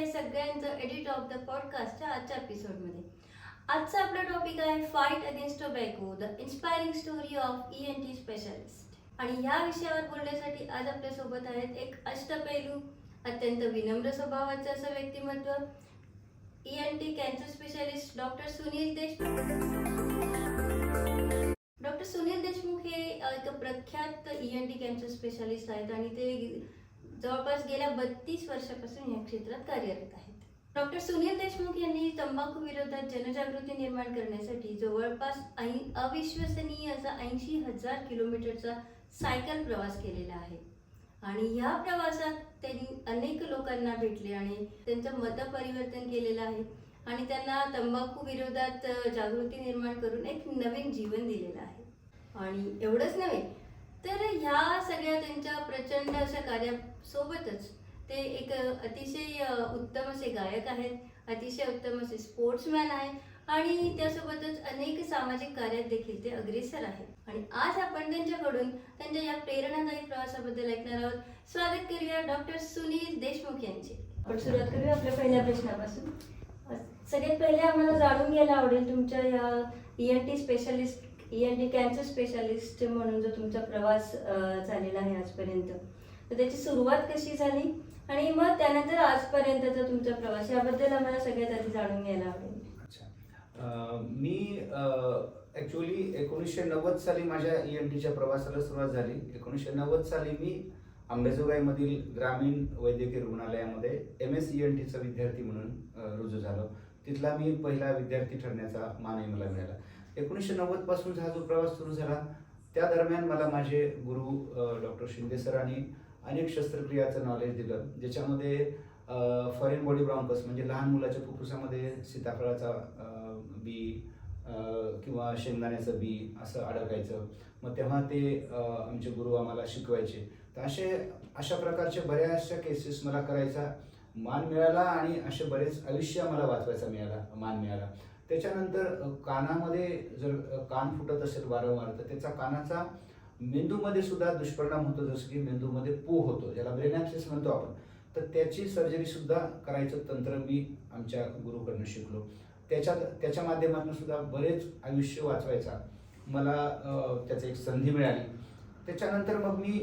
आहे सगळ्यांचं edit of the पॉडकास्टच्या आजच्या एपिसोडमध्ये. आजचा आपला टॉपिक आहे fight against tobacco, the inspiring story of ENT specialist. आणि ह्या विषयावर बोलण्यासाठी आज आपल्यासोबत आहेत एक अष्टपैलू, अत्यंत विनम्र स्वभावाचं असं व्यक्तिमत्व, ENT cancer specialist doctor Sunil Deshmukh. Doctor Sunil Deshmukh हे एक प्रख्यात ENT कॅन्सर स्पेशालिस्ट आहेत आणि ते जवळपास गेल्या 32 वर्षापासून या क्षेत्रात कार्यरत आहेत. डॉक्टर सुनील देशमुख यांनी तंबाखू विरोधात जनजागृती निर्माण करण्यासाठी जवळपास अविश्वसनीय असा 80,000 किलोमीटरचा सायकल प्रवास केलेला आहे. आणि या प्रवासात त्यांनी अनेक लोकांना भेटले आणि त्यांचं मतपरिवर्तन केलेलं आहे आणि त्यांना तंबाखू विरोधात जागृती निर्माण करून एक नवीन जीवन दिलेलं आहे. आणि एवढंच नव्हे तर ह्या सगळ्या त्यांच्या प्रचंड अशा कार्यासोबतच ते एक अतिशय उत्तम असे गायक आहेत, अतिशय उत्तम असे स्पोर्ट्समॅन आहेत आणि त्यासोबतच अनेक सामाजिक कार्यात देखील ते अग्रेसर आहेत. आणि आज आपण त्यांच्याकडून त्यांच्या या प्रेरणादायी प्रवासाबद्दल ऐकणार आहोत. स्वागत करूया डॉक्टर सुनील देशमुख यांचे. आपण सुरुवात करूया आपल्या पहिल्या प्रश्नापासून. सगळ्यात पहिले आम्हाला जाणून घ्यायला आवडेल तुमच्या या ENT specialist, ENT cancer specialist म्हणून जो तुमचा प्रवास झालेला आहे आजपर्यंत, तर त्याची सुरुवात कशी झाली आणि मग त्यानंतर आजपर्यंतचा तुमचा प्रवास, याबद्दल आम्हाला सगळ्यात आधी जाणून घ्यायला आवडेल. अच्छा, मी ॲक्च्युली 1990 साली माझ्या ENTच्या प्रवासाला सुरुवात झाली. 1990 साली मी अंबेजोगाईमधील ग्रामीण वैद्यकीय रुग्णालयामध्ये MS ENTचा विद्यार्थी म्हणून रुजू झालो. तिथला मी पहिला विद्यार्थी ठरण्याचा मानही मला मिळाला. 1990 पासून हा जो प्रवास सुरू झाला त्या दरम्यान मला माझे गुरु डॉक्टर शिंदे सरांनी अनेक शस्त्रक्रियाचं नॉलेज दिलं, ज्याच्यामध्ये फॉरेन बॉडी ब्रॉन्कस म्हणजे लहान मुलाच्या फुफ्फुसामध्ये सीताफळाचा बी किंवा शेंगदाण्याचं बी असं अडकायचं. मग तेव्हा ते आमचे गुरु आम्हाला शिकवायचे. तर अशा प्रकारचे बऱ्याचशा केसेस मला करायचा मान मिळाला आणि असे बरेच आयुष्य मला वाचवायचा मान मिळाला. त्याच्यानंतर कानामध्ये जर कान फुटत असेल वारंवार तर त्याचा कानाचा मेंदूमध्ये सुद्धा दुष्परिणाम होतो, जसं की मेंदूमध्ये पू होतो, ज्याला ब्रेन ॲब्सेस म्हणतो आपण. तर त्याची सर्जरी सुद्धा करायचं तंत्र मी आमच्या गुरुकडनं शिकलो. त्याच्या माध्यमातून सुद्धा बरेच आयुष्य वाचवायचा मला त्याची एक संधी मिळाली. त्याच्यानंतर मग मी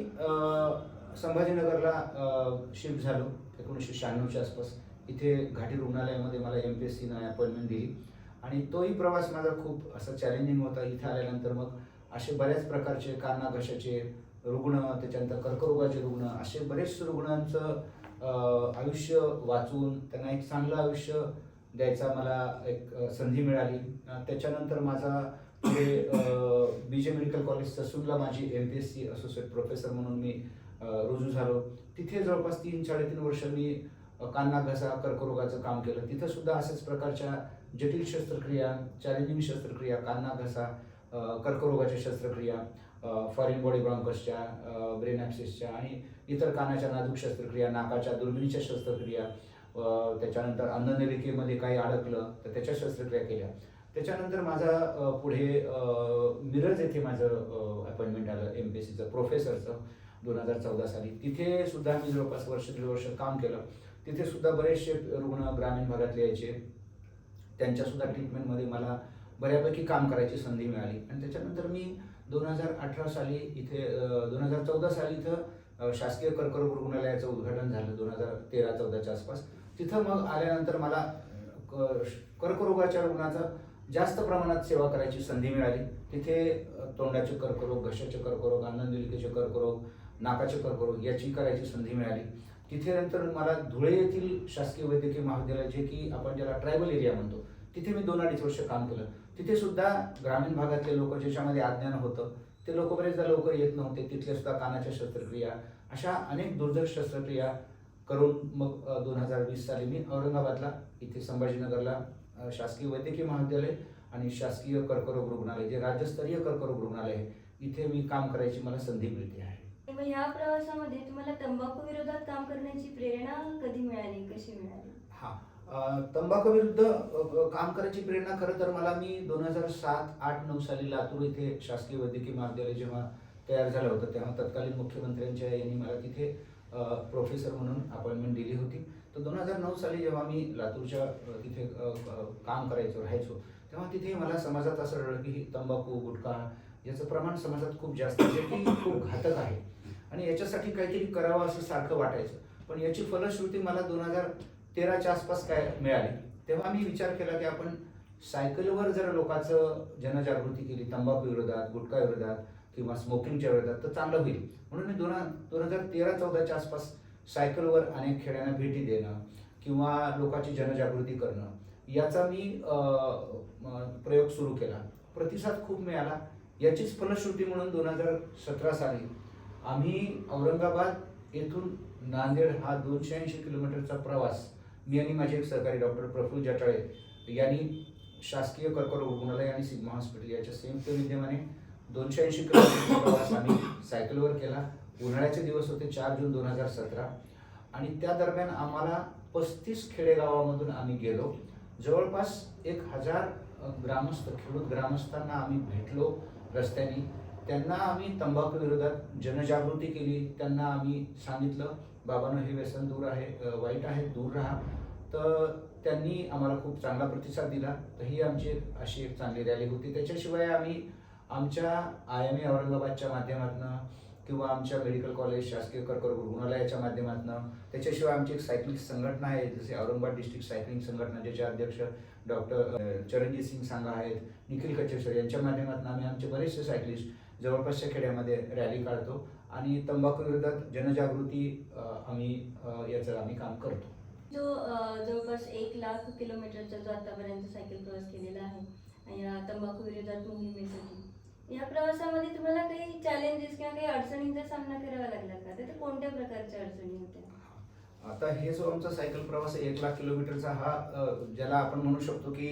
संभाजीनगरला शिफ्ट झालो 1996च्या आसपास. इथे घाटी रुग्णालयामध्ये मला MPSCनं अपॉइंटमेंट दिली आणि तोही प्रवास माझा खूप असा चॅलेंजिंग होता. इथे आल्यानंतर मग असे बऱ्याच प्रकारचे कानाघशाचे रुग्ण, त्याच्यानंतर कर्करोगाचे रुग्ण, असे बरेच रुग्णांचं आयुष्य वाचून त्यांना एक चांगलं आयुष्य द्यायचा मला एक संधी मिळाली. त्याच्यानंतर माझा BJ मेडिकल कॉलेज ससूनला माझी MPSC असोसिएट प्रोफेसर म्हणून मी रुजू झालो. तिथे जवळपास 3-3.5 वर्ष मी कानाघसा कर्करोगाचं काम केलं. तिथं सुद्धा अशाच प्रकारच्या जटिल शस्त्रक्रिया, चॅलेंजिंग शस्त्रक्रिया, कानाघसा, कर्करोगाच्या शस्त्रक्रिया, फॉरेन बॉडी ब्रॉन्कसच्या, ब्रेन ॲब्सेसच्या आणि इतर कानाच्या नाजूक शस्त्रक्रिया, नाकाच्या दुर्बिणीच्या शस्त्रक्रिया, त्याच्यानंतर अन्ननलिकेमध्ये काही अडकलं तर त्याच्या शस्त्रक्रिया केल्या. त्याच्यानंतर माझा पुढे मिरज येथे माझं अपॉइंटमेंट आलं MPSCचं प्रोफेसरचं 2014 साली. तिथे सुद्धा मी जवळपास 1-1.5 वर्ष काम केलं. तिथे सुद्धा बरेचसे रुग्ण ग्रामीण भागातले यायचे. त्यांच्यासुद्धा ट्रीटमेंटमध्ये मला बऱ्यापैकी काम करायची संधी मिळाली. आणि त्याच्यानंतर मी 2018 साली इथे 2014 साली इथं शासकीय कर्करोग रुग्णालयाचं उद्घाटन झालं 2013-14च्या आसपास. तिथं मग आल्यानंतर मला कर्करोगाच्या रुग्णाचा जास्त प्रमाणात सेवा करायची संधी मिळाली. तिथे तोंडाचे कर्करोग, घशाचे कर्करोग, अन्ननलिकेचे कर्करोग, नाकाचे कर्करोग याची करायची संधी मिळाली. तिथे नंतर मला धुळे येथील शासकीय वैद्यकीय महाविद्यालय, जे की आपण ज्याला ट्रायबल एरिया म्हणतो, तिथे मी 2-2.5 वर्ष काम केलं. तिथे सुद्धा ग्रामीण भागातले लोक ज्याच्यामध्ये अज्ञान होतं ते लोक बरेचदा लवकर येत नव्हते. तिथले सुद्धा कानाच्या शस्त्रक्रिया, अशा अनेक दुर्धर शस्त्रक्रिया करून मग 2020 साली मी औरंगाबादला इथे संभाजीनगरला शासकीय वैद्यकीय महाविद्यालय आणि शासकीय कर्करोग रुग्णालय, जे राज्यस्तरीय कर्करोग रुग्णालय आहे, इथे मी काम करायची मला संधी मिळते आहे. मग या प्रवासामध्ये तुम्हाला तंबाखू विरोधात काम करण्याची प्रेरणा कधी मिळाली, कशी मिळाली? तंबाखू विरुद्ध काम करायची प्रेरणा खरं तर मला मी 2007, 8, 9 साली लातूर इथे शासकीय वैद्यकीय महाविद्यालय जेव्हा तयार झालं होतं तेव्हा तत्कालीन मुख्यमंत्र्यांच्या यांनी मला तिथे प्रोफेसर म्हणून अपॉइंटमेंट दिली होती. तर 2009 साली जेव्हा मी लातूरच्या तिथे काम करायचो राहायचो, तेव्हा तिथे मला समाजात असं आढळलं की तंबाखू, गुटखा याचं प्रमाण समाजात खूप जास्त आहे, जे की खूप घातक आहे आणि याच्यासाठी काहीतरी करावं असं सारखं वाटायचं. पण याची फलश्रुती मला 2013च्या आसपास काय मिळाली. तेव्हा मी विचार केला की आपण सायकलवर जर लोकांचं जनजागृती केली तंबाखू विरोधात, गुटखा विरोधात किंवा स्मोकिंगच्या विरोधात तर चांगलं होईल. म्हणून मी 2013-14च्या आसपास सायकलवर अनेक खेड्यांना भेटी देणं किंवा लोकांची जनजागृती करणं याचा मी प्रयोग सुरू केला. प्रतिसाद खूप मिळाला. याचीच फलश्रुती म्हणून 2017 साली आम्ही औरंगाबाद येथून नांदेड हा 280 किलोमीटरचा प्रवास मी आणि माझे एक सहकारी डॉक्टर प्रफुल्ल जटाळे यांनी शासकीय कर्करोग रुग्णालय आणि सिग्मा हॉस्पिटल याच्या संयुक्त विद्यमाने 280 किलोमीटरचा प्रवास आम्ही सायकलवर केला. उन्हाळ्याचे दिवस होते 4 जून 2017 आणि त्या दरम्यान आम्हाला 35 खेडेगावामधून आम्ही गेलो. जवळपास 1000 ग्रामस्थ खेडूत ग्रामस्थांना आम्ही भेटलो रस्त्याने. त्यांना आम्ही तंबाखू विरोधात जनजागृती केली. त्यांना आम्ही सांगितलं बाबांनो हे व्यसन दूर आहे, वाईट आहे, दूर राहा. तर त्यांनी आम्हाला खूप चांगला प्रतिसाद दिला. तर ही आमची अशी एक चांगली रॅली होती. त्याच्याशिवाय आम्ही आमच्या IMA औरंगाबादच्या माध्यमातून किंवा आमच्या मेडिकल कॉलेज शासकीय कर्करोग रुग्णालयाच्या माध्यमातून, त्याच्याशिवाय आमची एक सायकलिंग संघटना आहे जसे औरंगाबाद डिस्ट्रिक्ट सायकलिंग संघटना ज्याचे अध्यक्ष डॉक्टर चरणजीत सिंग सांगा आहेत, निखिल कचेश्वर यांच्या माध्यमातून आम्ही आमचे बरेचसे सायकलिस्ट जवळपासच्या खेड्यामध्ये रॅली काढतो आणि तंबाखू विरोधात जनजागृती याचं आम्ही काम करतो. जो जवळपास 1 लाख किलोमीटरचा जो आतापर्यंत सायकल प्रवास केलेला आहे या तंबाखू विरोधात मोहिमेसाठी, या प्रवासामध्ये तुम्हाला काही चॅलेंजेस किंवा काही अडचणींचा सामना करावा लागला का? तर कोणत्या प्रकारच्या अडचणी होत्या? आता हे जो आमचा सायकल प्रवास आहे 1 लाख किलोमीटरचा हा ज्याला आपण म्हणू शकतो की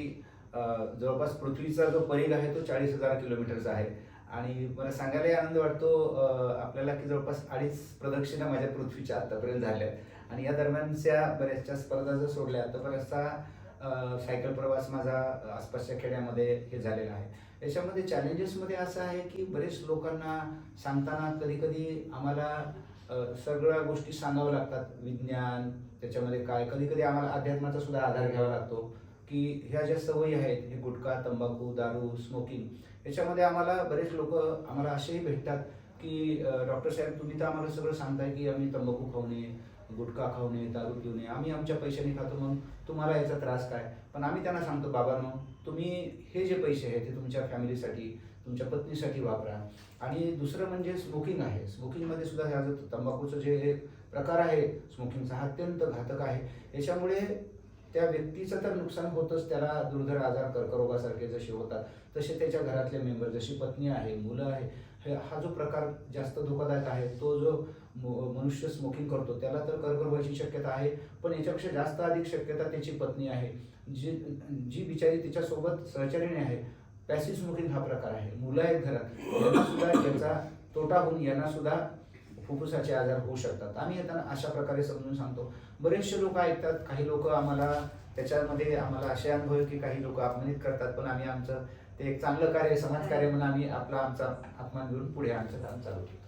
जवळपास पृथ्वीचा जो परिघ आहे तो 40,000 किलोमीटरचा आहे. आणि मला सांगायलाही आनंद वाटतो आपल्याला की जवळपास 2.5 प्रदक्षिणा माझ्या पृथ्वीच्या आतापर्यंत झाल्या आणि या दरम्यानच्या बऱ्याचशा स्पर्धा जर सोडल्या तर बराचसा सायकल प्रवास माझा आसपासच्या खेड्यामध्ये हे झालेला आहे. याच्यामध्ये चॅलेंजेसमध्ये असं आहे की बरेच लोकांना सांगताना कधी कधी आम्हाला सगळ्या गोष्टी सांगाव्या लागतात. विज्ञान त्याच्यामध्ये काय, कधी कधी आम्हाला अध्यात्माचा सुद्धा आधार घ्यावा लागतो की ह्या ज्या सवयी आहेत हे गुटखा, तंबाखू, दारू, स्मोकिंग याच्यामध्ये आम्हाला बरेच लोक आम्हाला असेही भेटतात की डॉक्टर साहेब तुम्ही तर आम्हाला सगळं सांगताय की आम्ही तंबाखू खाऊ नये, गुटखा खाऊ नये, दारू पिऊ नये, आम्ही आमच्या पैशाने खातो मग तुम्हाला याचा त्रास काय. पण आम्ही त्यांना सांगतो बाबांनो तुम्ही हे जे पैसे आहेत ते तुमच्या फॅमिलीसाठी, तुमच्या पत्नीसाठी वापरा. आणि दुसरं म्हणजे स्मोकिंग आहे. स्मोकिंगमध्ये सुद्धा ह्या जो तंबाखूचं जे एक प्रकार आहे स्मोकिंगचा हा अत्यंत घातक आहे. याच्यामुळे त्या व्यक्तीचं तर नुकसान होतच, त्याला दुर्धर आजार कर्करोगासारखे जसे होतात तसे त्याच्या घरातले मेंबर जशी पत्नी आहे, मुलं आहे, हा जो प्रकार जास्त धोकादायक आहे. तो जो मनुष्य स्मोकिंग करतो त्याला तर कर्करोग व्हायची शक्यता आहे, पण याच्यापेक्षा जास्त अधिक शक्यता त्याची पत्नी आहे जी बिचारी तिच्यासोबत सहचारिणी आहे. पॅसिव्ह स्मोकिंग हा प्रकार आहे. मुलं आहेत घरात, यांना सुद्धा याचा तोटा होऊन यांना सुद्धा फुफ्फुसाचे आजार होऊ शकतात. आम्ही त्यांना अशा प्रकारे समजून सांगतो. बरेचसे लोक ऐकतात, काही लोक आम्हाला त्याच्यामध्ये आम्हाला असे अनुभव की काही लोक अपमानित करतात, पण आम्ही आमचं ते एक चांगलं कार्य, समाजकार्य म्हणून आम्ही आमचा अपमान घेऊन पुढे आमचं काम चालू ठेवतो.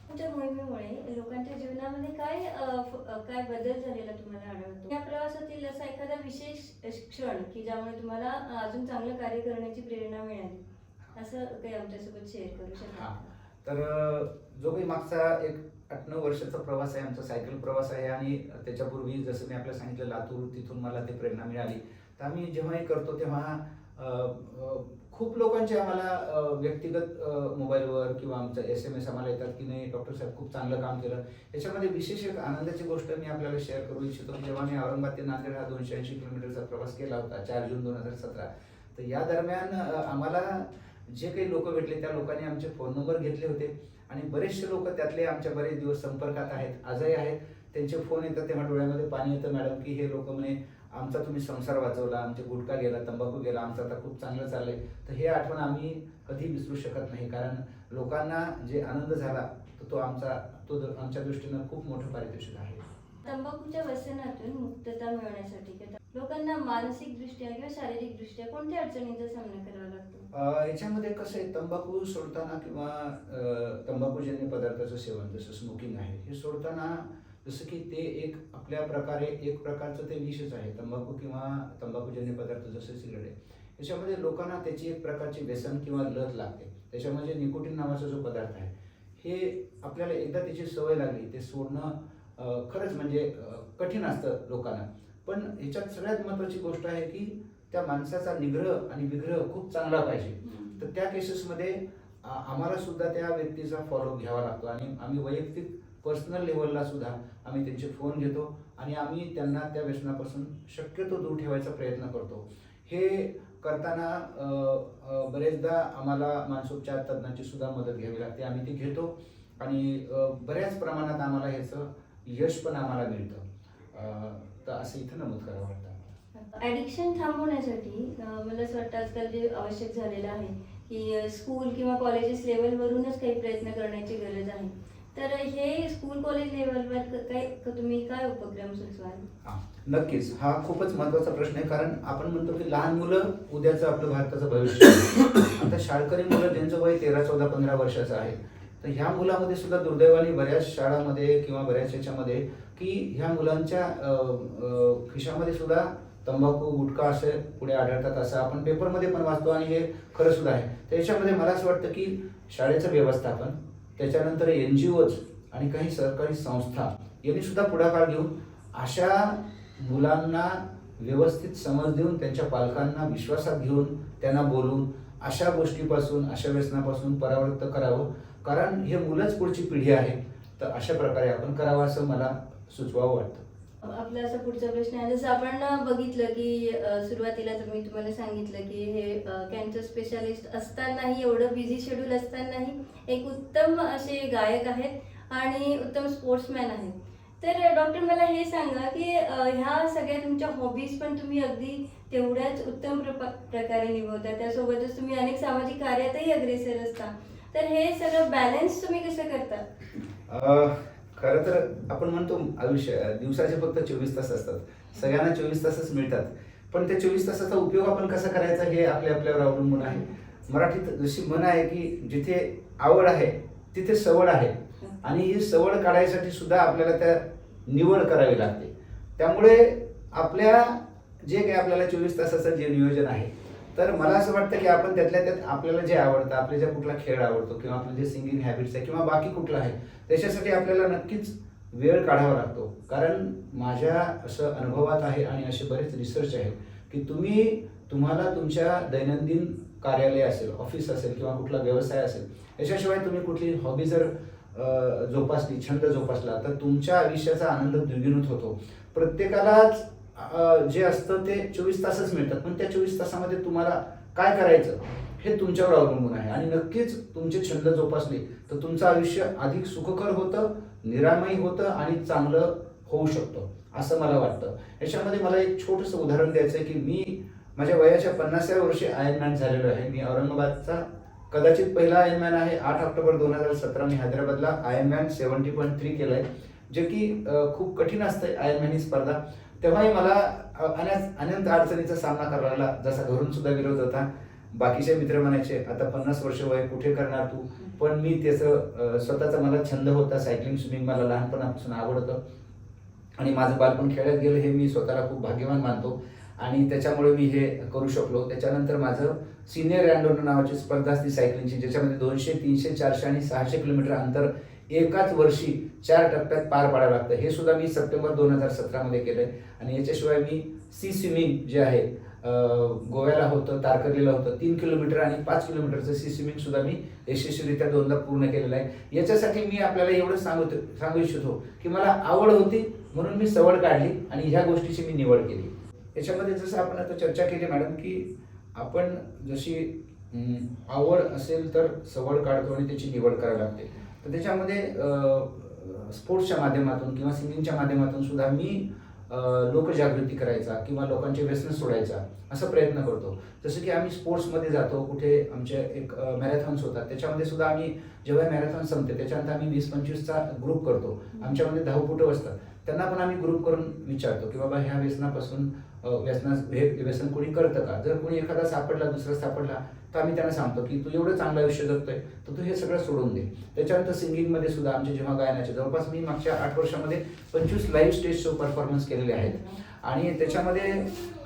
तुमच्या मोहिमेमुळे लोकांच्या जीवनामध्ये काय बदल झालेला तुम्हाला आढळतो? या प्रवासातील असा एखादा विशेष क्षण की ज्यामुळे तुम्हाला अजून चांगलं कार्य करण्याची प्रेरणा मिळाली, असं काही आमच्यासोबत शेअर करू शकता? तर जो काही मागचा एक 8-9 वर्षाचा प्रवास आहे आमचा सायकल प्रवास आहे आणि त्याच्यापूर्वी जसं मी आपल्याला सांगितलं लातूर तिथून मला ते प्रेरणा मिळाली. तर आम्ही जेव्हाही करतो तेव्हा खूप लोकांचे आम्हाला व्यक्तिगत मोबाईलवर किंवा आमचा SMS आम्हाला येतात की नाही डॉक्टर साहेब खूप चांगलं काम केलं. याच्यामध्ये विशेष एक आनंदाची गोष्ट मी आपल्याला शेअर करू इच्छितो. जेव्हा मी औरंगाबाद ते नांदेड हा 280 किलोमीटरचा प्रवास केला होता 4 जून 2017, तर या दरम्यान आम्हाला जे काही लोक भेटले त्या लोकांनी आमचे फोन नंबर घेतले होते आणि बरेचसे लोक त्यातले आमच्या बरेच दिवस संपर्कात आहेत, आजही आहेत. त्यांचे फोन येतात तेव्हा डोळ्यामध्ये पाणी येतं मॅडम की हे लोक म्हणे आमचा तुम्ही संसार वाचवला, आमचे गुटखा गेला, तंबाखू गेला, आमचं आता खूप चांगलं चाललंय. तर हे आठवण आम्ही कधी विसरू शकत नाही, कारण लोकांना जे आनंद झाला तो आमच्या दृष्टीनं खूप मोठं पारितोषिक आहे. तंबाखूच्या व्यसनातून मुक्तता मिळवण्यासाठी लोकांना मानसिकदृष्ट्या किंवा शारीरिकदृष्ट्या कोणत्या अडचणींचा सामना करावा लागतो? याच्यामध्ये कसं आहे, तंबाखू सोडताना किंवा तंबाखूजन्य पदार्थाचं सेवन जसं स्मोकिंग आहे हे सोडताना जसं की ते एक आपल्या प्रकारे एक प्रकारचं ते विषच आहे. तंबाखू किंवा तंबाखूजन्य पदार्थ जसे सिगरेट आहे, याच्यामध्ये लोकांना त्याची एक प्रकारची व्यसन किंवा लत लागते. त्याच्यामध्ये निकोटीन नावाचा जो पदार्थ आहे, हे आपल्याला एकदा त्याची सवय लागली ते सोडणं खरंच म्हणजे कठीण असतं लोकांना. पण ह्याच्यात सगळ्यात महत्त्वाची गोष्ट आहे की त्या माणसाचा निग्रह आणि विग्रह खूप चांगला पाहिजे. तर त्या केसेसमध्ये आम्हाला सुद्धा त्या व्यक्तीचा फॉलो घ्यावा लागतो आणि आम्ही वैयक्तिक पर्सनल लेवलला सुद्धा आम्ही त्यांचे फोन घेतो आणि आम्ही त्यांना त्या व्यसनापासून शक्यतो दूर ठेवायचा प्रयत्न करतो. हे करताना बरेचदा आम्हाला मानसोपचार तज्ज्ञांची सुद्धा मदत घ्यावी लागते. आम्ही ती घेतो आणि बऱ्याच प्रमाणात आम्हाला ह्याचं यश पण आम्हाला मिळतं. तर असं इथं नमूद करावं वाटतं. ॲडिक्शन थांबवण्यासाठी मला असं वाटतं आजकाल जे आवश्यक झालेलं आहे की स्कूल किंवा कॉलेजेस लेवलवरूनच काही प्रयत्न करण्याची गरज आहे. तर हे स्कूल कॉलेज लेवलवर तुम्ही काय उपक्रम सुचवाल? हां, नक्कीच. हा खूपच महत्त्वाचा प्रश्न आहे, कारण आपण म्हणतो की लहान मुलं उद्याचं आपलं भारताचं भविष्य आहे. आता शाळकरी मुलं ज्यांचं वय 13, 14, 15 वर्षाचं आहे, तर ह्या मुलामध्ये सुद्धा दुर्दैवाने बऱ्याच शाळांमध्ये किंवा बऱ्याच याच्यामध्ये की ह्या मुलांच्या खिशामध्ये सुद्धा तंबाखू, गुटखा असे पुढे आढळतात, असं आपण पेपरमध्ये पण वाचतो आणि हे खरं सुद्धा आहे. त्याच्यामध्ये मला असं वाटतं की शाळेचं व्यवस्थापन, त्याच्यानंतर NGOज आणि काही सहकारी संस्था यांनी सुद्धा पुढाकार घेऊन अशा मुलांना व्यवस्थित समज देऊन त्यांच्या पालकांना विश्वासात घेऊन त्यांना बोलून अशा गोष्टीपासून, अशा व्यसनापासून परावृत्त करावं, कारण हे मुलंच पुढची पिढी आहे. तर अशा प्रकारे आपण करावं असं मला सुचवावं वाटतं. आपला असा पुढचा प्रश्न आहे, जसं आपण बघितलं की सुरुवातीला तर मी तुम्हाला सांगितलं की हे कॅन्सर स्पेशालिस्ट असतानाही, एवढं बिझी शेड्यूल असतानाही एक उत्तम असे गायक आहेत आणि उत्तम स्पोर्ट्समॅन आहेत. तर डॉक्टर मला हे सांगा की ह्या सगळ्या तुमच्या हॉबीज पण तुम्ही अगदी तेवढ्याच उत्तम प्रकारे निभवता, त्यासोबतच तुम्ही अनेक सामाजिक कार्यातही अग्रेसर असता. तर हे सगळं बॅलन्स तुम्ही कसं करता? खरं तर आपण म्हणतो दिवसाचे फक्त 24 तास असतात, सगळ्यांना 24 तासच मिळतात, पण त्या 24 तासाचा उपयोग आपण कसा करायचा हे आपल्यावर अवलंबून आहे. मराठीत जशी म्हण आहे की जिथे आवड आहे तिथे सवड आहे, आणि ही सवड काढायसाठी सुद्धा आपल्याला त्या निवड करावी लागते. त्यामुळे आपल्या जे काही आपल्याला 24 तासाचं जे नियोजन आहे, तर मला असं वाटतं की आपण त्यातल्या त्यात आपल्याला जे आवडतं, आपल्या ज्या कुठला खेळ आवडतो किंवा आपलं जे सिंगिंग हॅबिट्स आहे किंवा बाकी कुठलं आहे, त्याच्यासाठी आपल्याला नक्कीच वेळ काढावा लागतो. कारण माझ्या असं अनुभवात आहे आणि असे बरेच रिसर्च आहेत की तुम्हाला तुमच्या दैनंदिन कार्यालय असेल, ऑफिस असेल किंवा कुठला व्यवसाय असेल, याच्याशिवाय तुम्ही कुठली हॉबी जर जोपासली, छंद जोपासला, तर तुमच्या आयुष्याचा आनंद द्विगुणित होतो. प्रत्येकालाच जे असतं ते 24 तासच मिळतात, पण त्या 24 तासामध्ये तुम्हाला काय करायचं हे तुमच्यावर अवलंबून आहे. आणि नक्कीच तुमचे छंद जोपासले तर तुमचं आयुष्य अधिक सुखकर होतं, निरामयी होतं आणि चांगलं होऊ शकतं असं मला वाटतं. याच्यामध्ये मला एक छोटंसं उदाहरण द्यायचं आहे की मी माझ्या वयाच्या 50व्या वर्षी आयर्नमॅन झालेलो आहे. मी औरंगाबादचा कदाचित पहिला आयर्नमॅन आहे. 8 ऑक्टोबर 2017 मी हैदराबादला आयर्नमॅन 70.3 केलं आहे, जे की खूप कठीण असतं आयर्नमॅन ही स्पर्धा. तेव्हाही मला अनंत अडचणीचा सामना करावा लागला, जसा घरून सुद्धा विरोध होता. बाकीचे मित्र म्हणायचे आता 50 वर्ष वय कुठे करणार तू, पण मी त्याचं स्वतःचा मला छंद होता. सायकलिंग, स्विमिंग मला लहानपणापासून आवडतं आणि माझं बालपण खेळत गेलं हे मी स्वतःला खूप भाग्यवान मानतो आणि त्याच्यामुळे मी हे करू शकलो. त्याच्यानंतर माझं सिनियर रॅन्डोनो नावाची स्पर्धा असते सायकलिंगची, ज्याच्यामध्ये 200, 300, 400 आणि 600 किलोमीटर अंतर एकाच वर्षी 4 टप्प्यात पार पाडावं लागतं. हे सुद्धा मी सप्टेंबर 2017 मध्ये केलंय. आणि याच्याशिवाय मी सी स्विमिंग जे आहे गोव्याला होतं, तारकर्लीला होतं, 3 किलोमीटर आणि 5 किलोमीटरचं सी स्विमिंग सुद्धा मी यशस्वीरित्या 2दा पूर्ण केलेलं आहे. याच्यासाठी मी आपल्याला एवढं सांगू इच्छितो की मला आवड होती म्हणून मी सवड काढली आणि ह्या गोष्टीची मी निवड केली. याच्यामध्ये जसं आपण आता चर्चा केली मॅडम की आपण जशी आवड असेल तर सवड काढतो आणि त्याची निवड करावी लागते. तर त्याच्यामध्ये स्पोर्ट्सच्या माध्यमातून किंवा सिंगिंगच्या माध्यमातून सुद्धा मी लोकजागृती करायचा किंवा लोकांचे व्यसन सोडायचा असा प्रयत्न करतो. जसं की आम्ही स्पोर्ट्समध्ये जातो, कुठे आमचे एक मॅरेथॉन्स होतात, त्याच्यामध्ये सुद्धा आम्ही जेव्हा मॅरेथॉन संपते त्याच्यानंतर आम्ही 20-25चा ग्रुप करतो. आमच्यामध्ये धावपटू असतात, त्यांना पण आम्ही ग्रुप करून विचारतो की बाबा ह्या व्यसनापासून व्यसन कोणी करतं का? जर कोणी एखादा सापडला, दुसरा सापडला, तर आम्ही त्यांना सांगतो की तू एवढं चांगलं आयुष्य जगतोय तर तू हे सगळं सोडून दे. त्याच्यानंतर सिंगिंगमध्ये सुद्धा आमचे जेव्हा गायनाचे जवळपास मी मागच्या 8 वर्षामध्ये 25 लाईव्ह स्टेज शो परफॉर्मन्स केलेले आहेत. आणि त्याच्यामध्ये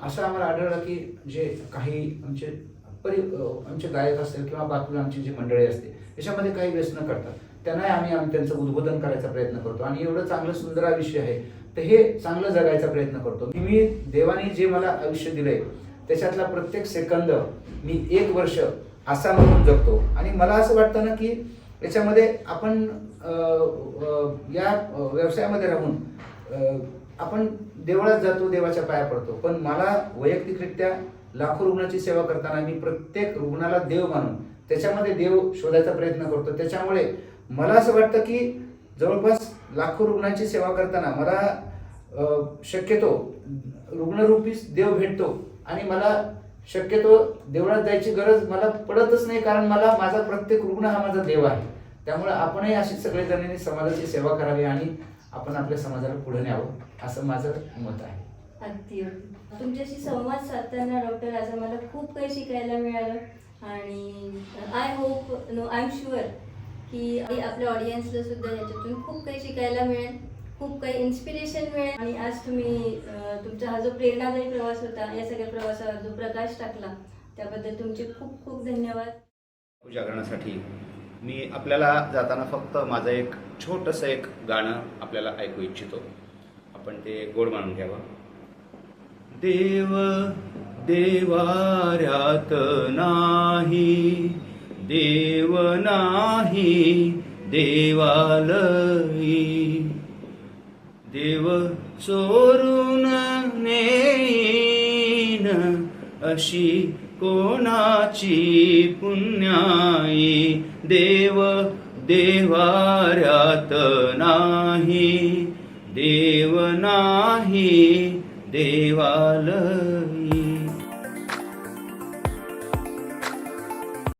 असं आम्हाला आढळलं की जे काही आमचे गायक असतील किंवा बाकी आमची जी मंडळी असते याच्यामध्ये काही व्यसनं करतात, त्यांना आम्ही त्यांचं उद्बोधन करायचा प्रयत्न करतो. आणि एवढं चांगलं सुंदर आयुष्य आहे तर हे चांगलं जगायचा प्रयत्न करतो. मी देवाने जे मला आयुष्य दिलंय त्याच्यातला प्रत्येक सेकंद मी 1 वर्ष असा म्हणून जगतो. आणि मला असं वाटतं ना की याच्यामध्ये आपण या व्यवसायामध्ये राहून आपण देवळात जातो, देवाच्या पाया पडतो, पण मला वैयक्तिकरित्या लाखो रुग्णाची सेवा करताना मी प्रत्येक रुग्णाला देव मानून त्याच्यामध्ये देव शोधायचा प्रयत्न करतो. त्याच्यामुळे मला असं वाटतं की जवळपास लाखो रुग्णांची सेवा करताना मला शक्यतो रुग्णरूपी देव भेटतो. आणि मला शक्यतो देवळात जायची गरज मला पडतच नाही, कारण मला माझा प्रत्येक रुग्ण हा माझा देव आहे. त्यामुळे आपणही अशी सगळेजणांनी समाजाची सेवा करावी आणि आपण आपल्या समाजाला पुढे न्यावं असं माझं मत आहे. अगदी तुमच्याशी संवाद साधताना डॉक्टर आज मला खूप काही शिकायला मिळालं. आणि आय एम शुअर की आपल्या ऑडियन्सला सुद्धा याच्यातून खूप काही शिकायला मिळेल, खूप काही इन्स्पिरेशन मिळेल. आणि आज तुम्ही तुमचा हा जो प्रेरणादायी प्रवास होता, या सगळ्या प्रवासावर जो प्रकाश टाकला त्याबद्दल तुमचे खूप खूप धन्यवाद. जागरणासाठी मी आपल्याला जाताना फक्त माझं एक छोटंसं एक गाणं आपल्याला ऐकू इच्छितो. आपण ते गोड मानून घ्यावं. देव देवाऱ्यात नाही, देव नाही देवालयी, देव चोरून नेईन अशी कोणाची पुण्याई. देव देवाऱ्यात नाही, देव नाही देवालयी.